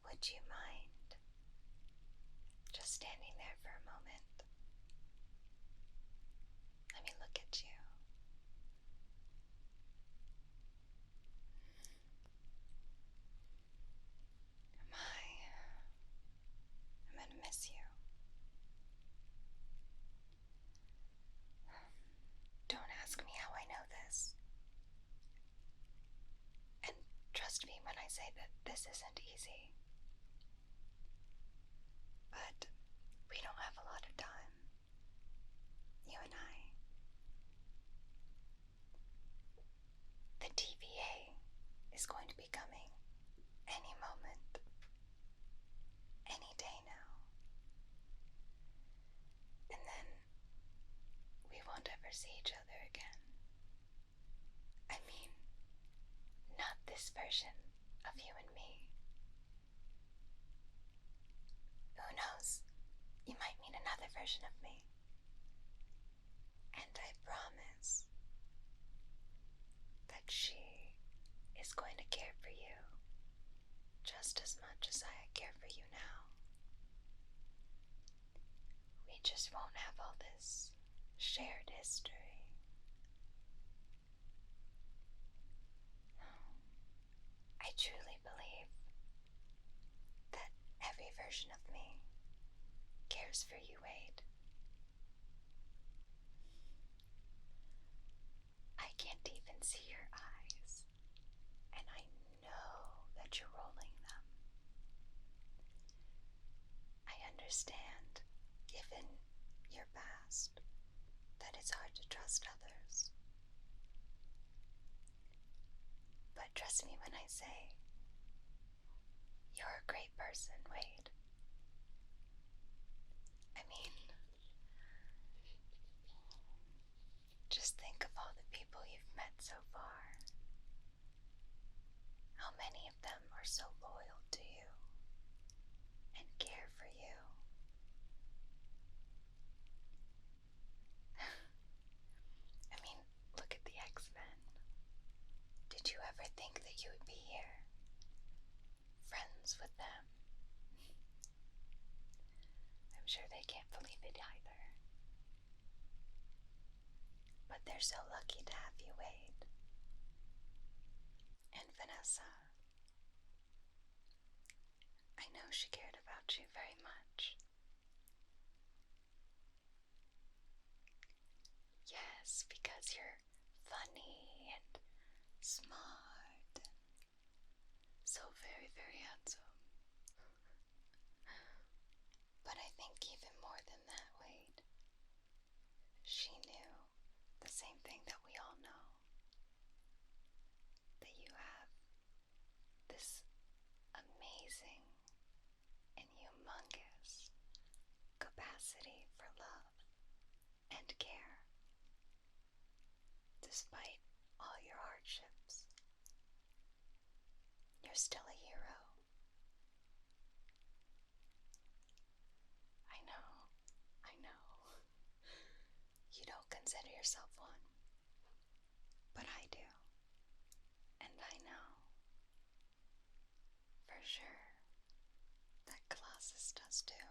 would you mind just standing there for a moment? Let me look at you. I'm gonna miss you. Don't ask me how I know this. And trust me when I say that this isn't easy. But we don't have a lot of time. You and I. The TVA is going to be coming any moment, any day now. And then we won't ever see each other again. I mean, not this version of you and me. Who knows? You might meet another version of me. And I promise that she is going to care for you just as much as I care for you now. We just won't have all this shared history. I truly believe that every version of me cares for you, Wade. I can't even see your eyes, and I know that you're rolling them. I understand, given your past, that it's hard to trust others. But trust me when I say, you're a great person, Wade. I mean, just think of all the people you've met so far. How many of them are so loyal to you and care for you? I mean, look at the X-Men. Did you ever think that you would be here, friends with them? I'm sure they can't believe it either. But they're so lucky to have you, Wade. And Vanessa. I know she cared about you very much. Yes, because you're funny and smart and so very, very handsome. But I think even more than that, Wade, she knew the same thing that we all know. That you have this amazing and humongous capacity for love and care. Despite all your hardships, you're still a hero. I know. You don't consider yourself one, but I do. And I know for sure that Colossus does too.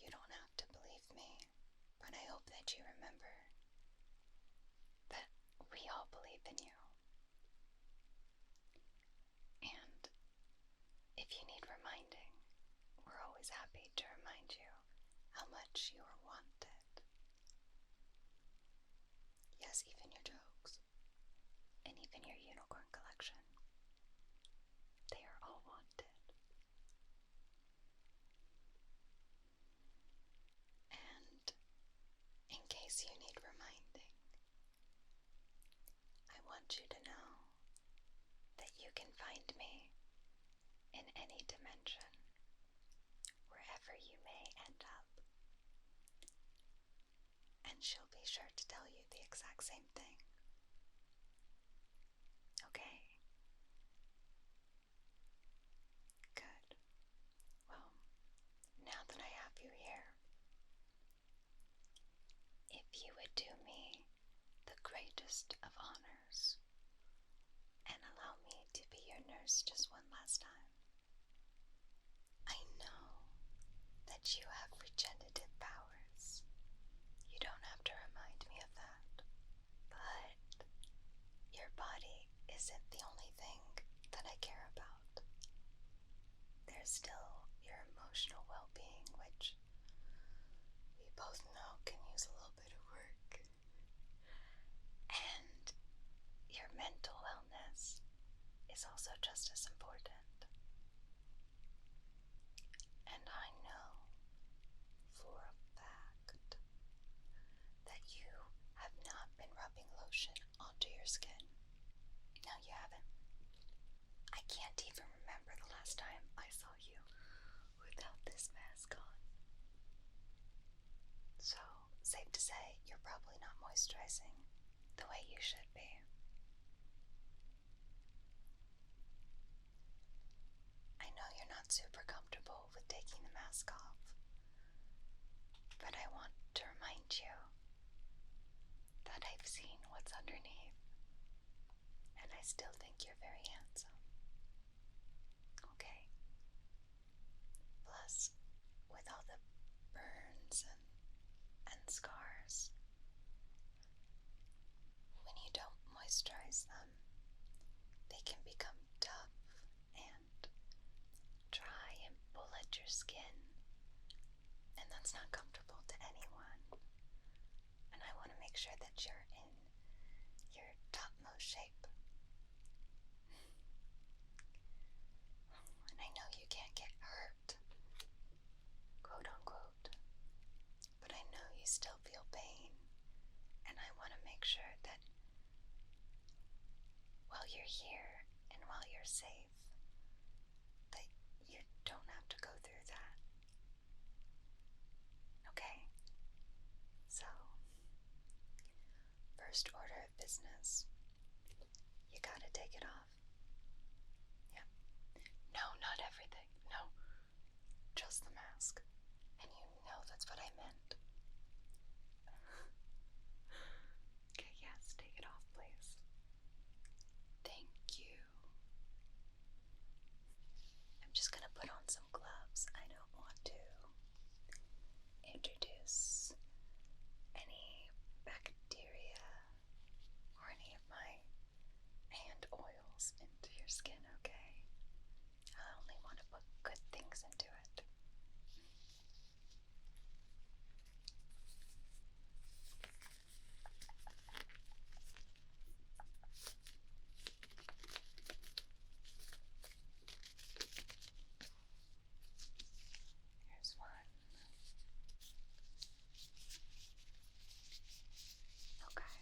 You don't have to believe me, but I hope that you remember that we all believe in you. And if you need reminding, we're always happy to remind you how much you are wanted. Yes, even your jokes, and even your unicorn collection, they are all wanted. And in case you need reminding, I want you to know that you can find me in any dimension, wherever you may end up. And she'll be sure to tell you the exact same thing. Okay? Good. Well, now that I have you here, if you would do me the greatest of honors first, just one last time. I know that you have regenerative powers. You don't have to remind me of that. But your body isn't the only thing that I care about. There's still your emotional well-being, which we both know can use a little bit of work. And your mental wellness is also just as important. And I know for a fact that you have not been rubbing lotion onto your skin. No, you haven't. I can't even remember the last time I saw you without this mask on. So, safe to say, you're probably not moisturizing the way you should be. I know you're not super comfortable with taking the mask off, but I want to remind you that I've seen what's underneath, and I still think you're very handsome. Okay? Plus, with all the burns and scars, when you don't moisturize them, they can become tough and dry and pull at your skin, and that's not comfortable to anyone. And I want to make sure that you're in your topmost shape. And I know you can't get hurt, quote unquote, but I know you still feel pain, and I want to make sure that while you're here and while you're safe, that you don't have to go through that. Okay? So, first order of business, you gotta take it off. Yep. No, not everything. No, just the mask. And you know that's what I meant. Okay, yes, take it off, please. Thank you. I'm just gonna put on some gloves. I don't want to introduce any bacteria or any of my hand oils into your skin, okay? I only want to put good things into it. Here's one. Okay,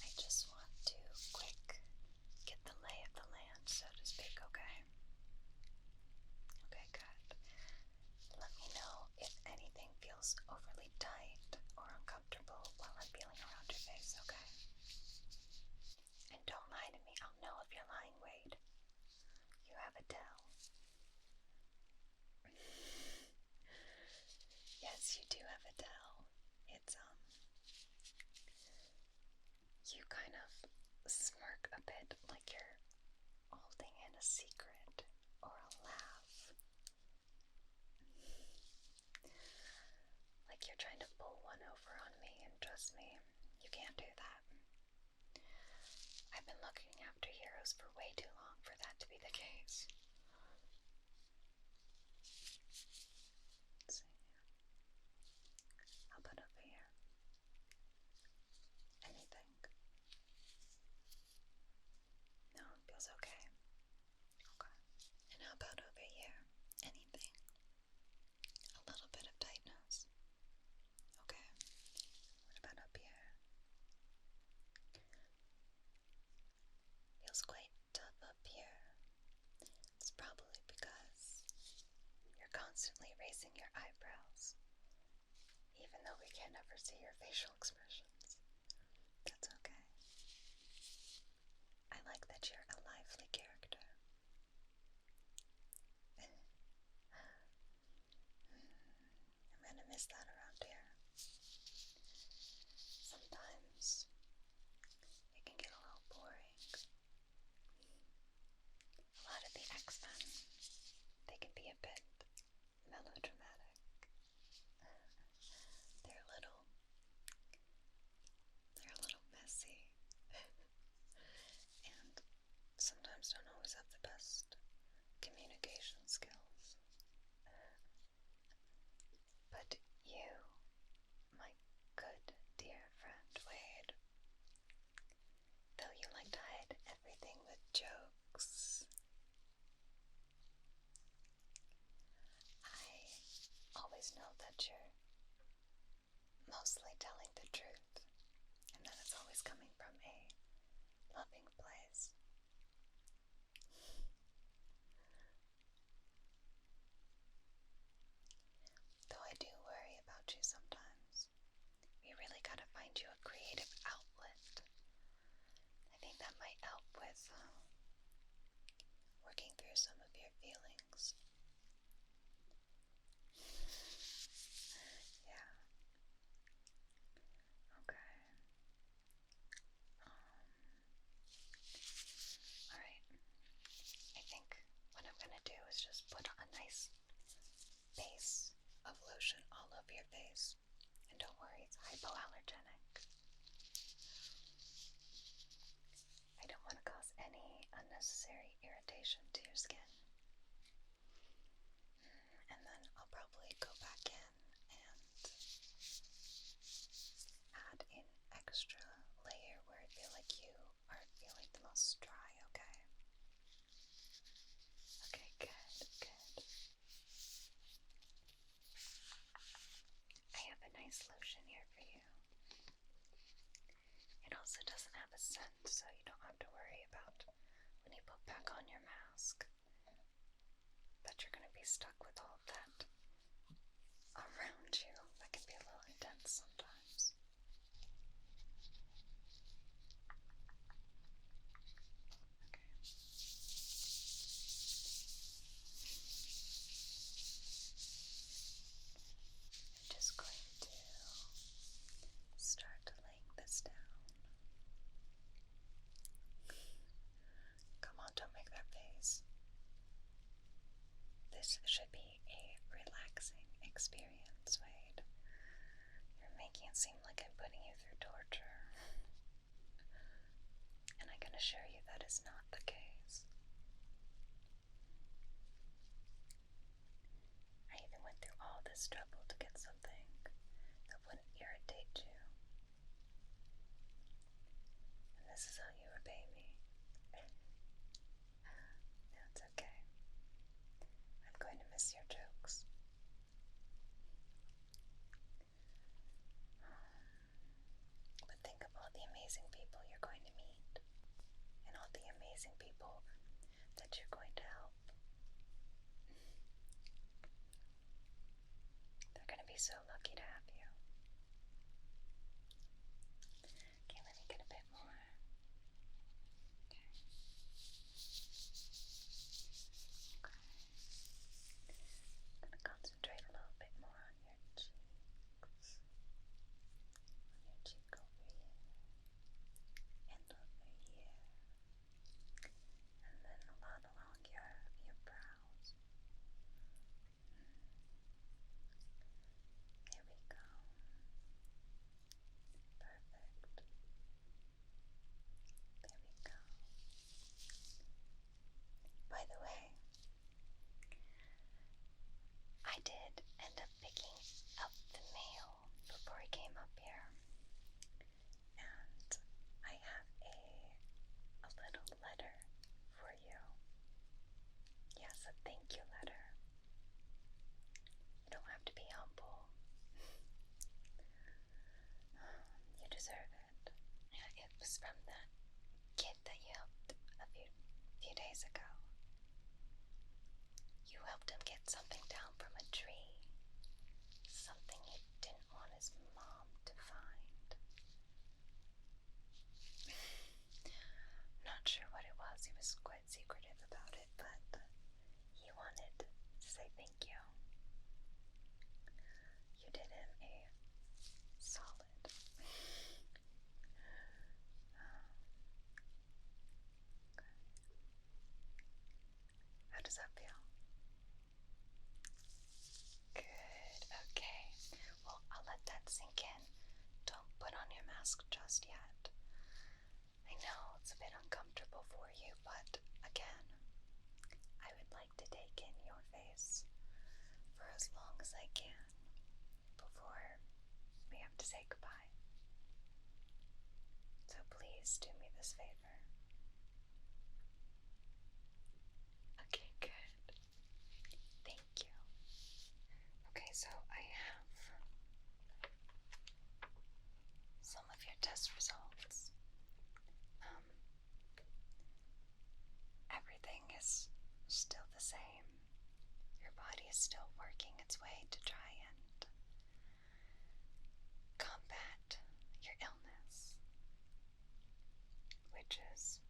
I just want to quick get the lay of the land, so to speak, okay? Okay, good. Let me know if anything feels overly tight or uncomfortable while I'm feeling around your face, okay? And don't lie to me, I'll know if you're lying. Wade, you have a tell. Yes, you do have a tell. It's, you kind of smirk a bit like you're holding in a secret or a laugh. Like you're trying to pull one over on me, and trust me, you can't do that. I've been looking after heroes for way too long for that to be the case. Let's see. How about over here? Anything? No, it feels okay. Okay. And how about over here? Anything? A little bit of tightness. Okay. What about up here? Feels quite tough up here. It's probably because you're constantly raising your eyebrows, even though we can't ever see your facial expressions. That's okay. I like that you're a lively character. I'm gonna miss that around here. Sometimes it can get a little boring. A lot of scent, so you don't have to worry about when you put back on your mask that you're going to be stuck with all of that around you. That can be a little intense sometimes. Okay. I'm just going to start laying this down. Come on, don't make that face. This should be a relaxing experience, Wade. You're making it seem like I'm putting you through torture. And I can assure you that is not the case. I even went through all this trouble to get something that wouldn't irritate you. And this is how you repay me. No, it's okay. I'm going to miss your jokes. But think of all the amazing people you're going to meet, and all the amazing people that you're going to help. They're going to be so lucky to have you. Okay, let me get a bit more. Okay. I'm going to concentrate a little bit more on your cheeks. On your cheek over here. And over here. And then a lot along your brows. There we go. Perfect. There we go. By the way, I did end up picking up the mail before I came up here. And I have a little letter for you. Yes, a thank you letter. You don't have to be humble. You deserve it. Yeah, it was from that kid that you helped a few days ago. You helped him get something down from a tree. Something he didn't want his mom to find. Not sure what it was. He was quite secretive about it, but he wanted to say thank you. You did him a solid. How does that feel? Good, okay. Well, I'll let that sink in. Don't put on your mask just yet. I know it's a bit uncomfortable for you, but again, I would like to take in your face for as long as I can before we have to say goodbye. So please do me this favor. Okay, good. Thank you. Okay, so I have some of your test results. Everything is still the same. Your body is still working its way to try and combat your illness, which is,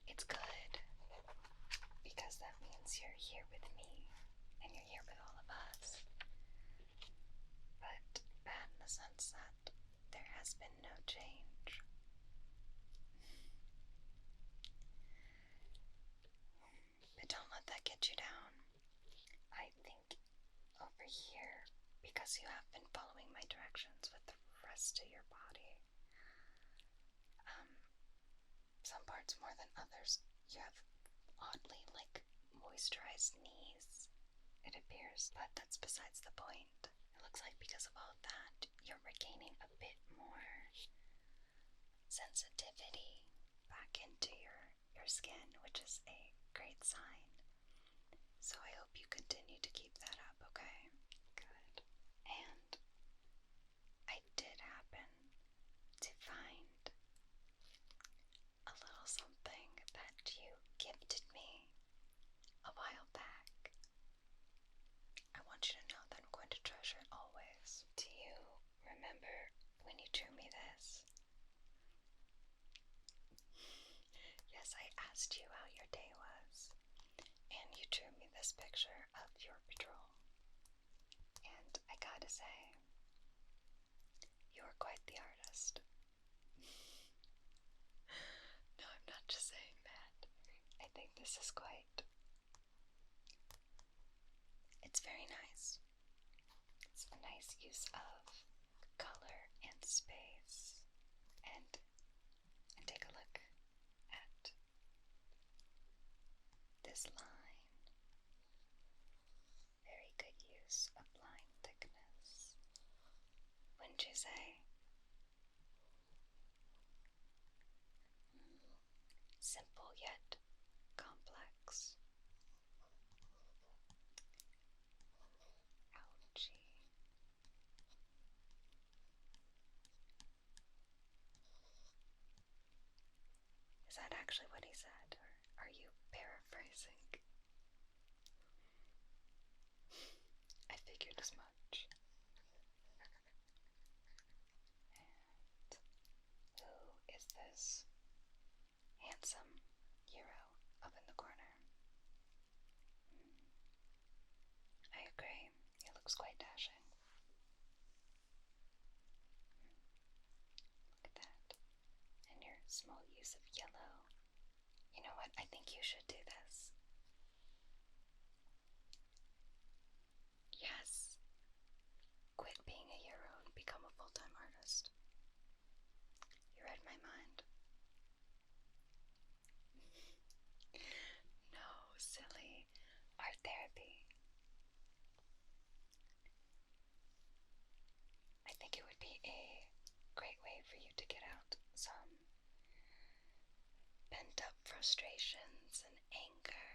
it's good because that means you're here with me and you're here with all of us. But bad in the sense that there has been no change. But don't let that get you down. I think over here, because you have been following my directions with the rest of your body, some parts more than others, you have oddly moisturized knees, it appears, but that's besides the point. It looks like because of all of that, you're regaining a bit more sensitivity back into your skin, which is a great sign. So I hope you continue to keep that up, okay? Good. And I did happen to find asked you how your day was, and you drew me this picture of your patrol. And I gotta say, you're quite the artist. No, I'm not just saying that. I think this is quite... It's very nice. It's a nice use of color and space. And take a look at this line. Very good use of line thickness. Wouldn't you say? Simple yet complex. Ouchie. Is that actually what he said, or are you paraphrasing? I figured as much. And who is this handsome hero up in the corner? I agree. He looks quite dashing. Look at that. And your small use of yellow. You know what? I think you should do this. Yes. Quit being a hero and become a full-time artist. You read my mind. No, silly. Art therapy. I think it would be a great way for you to get out some pent-up frustrations and anger.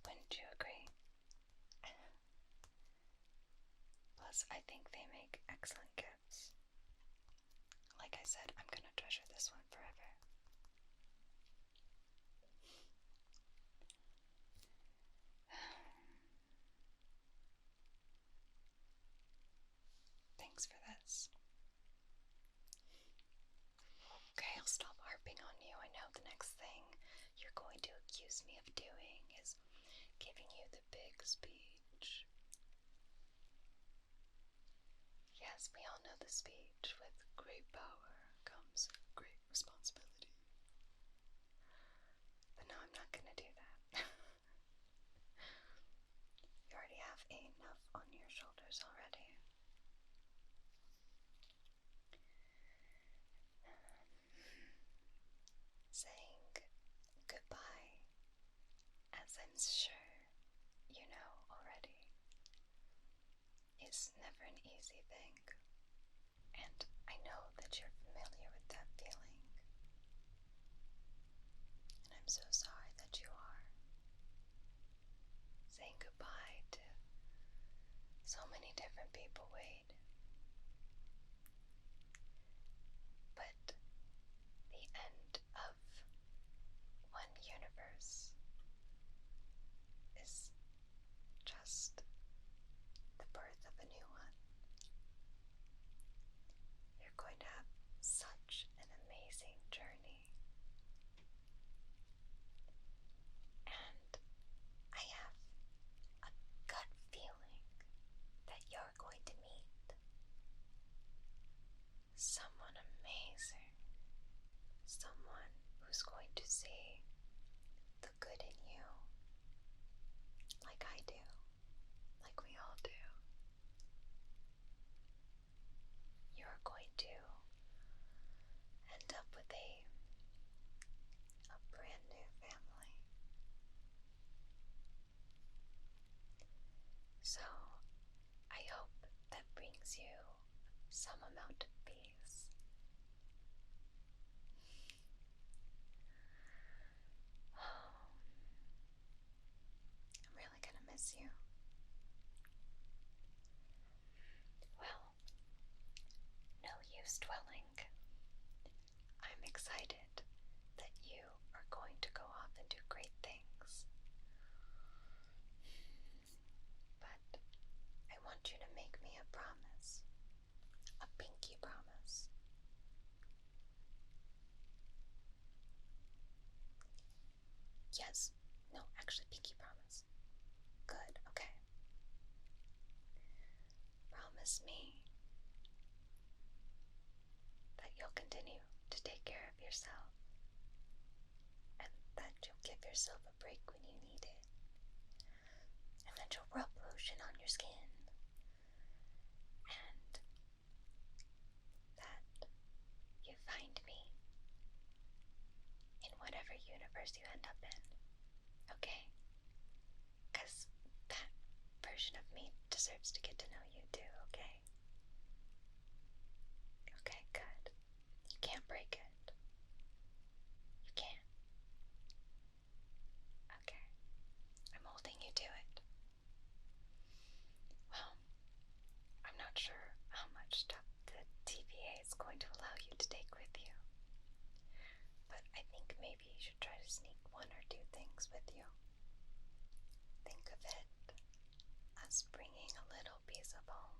Wouldn't you agree? Plus, I think they make excellent gifts. Like I said, I'm gonna treasure this one forever. Thanks for this. Okay, I'll stop harping on you. I know the next thing you're going to accuse me of doing is giving you the big speech. Yes, we all know the speech. With great power comes great responsibility. But no, I'm not gonna do that. You already have enough on your shoulders already. Saying goodbye, as I'm sure you know already, is never an easy thing. And I know that you're familiar with that feeling. And I'm so sorry that you are. Saying goodbye to so many different people, Wade. But the end of one universe is just the birth of a new one. You're going to have such an amazing journey. And I have a gut feeling that you're going to meet someone amazing. Someone who's going to see the good in you, like I do, like we all do. You're going to end up with a brand new family. So, I hope that brings you some amount of peace. I'm really gonna miss you. Well, no use dwelling. I'm excited that you are going to go off and do great things. But I want you to make me a promise. A pinky promise. Yes. No, actually, pinky promise. Good, okay. Promise me that you'll continue to take care of yourself and that you'll give yourself a break when you need it. And that you'll rub lotion on your skin. And that you find me in whatever universe you end up in. Okay? Because that version of me deserves to get to know you too, okay? Okay, good. You can't break it. You can't. Okay. I'm holding you to it. Well, I'm not sure how much stuff the TVA is going to allow you to take with you. But I think maybe you should try to sneak one or two things with you. Think of it as bringing a little piece of home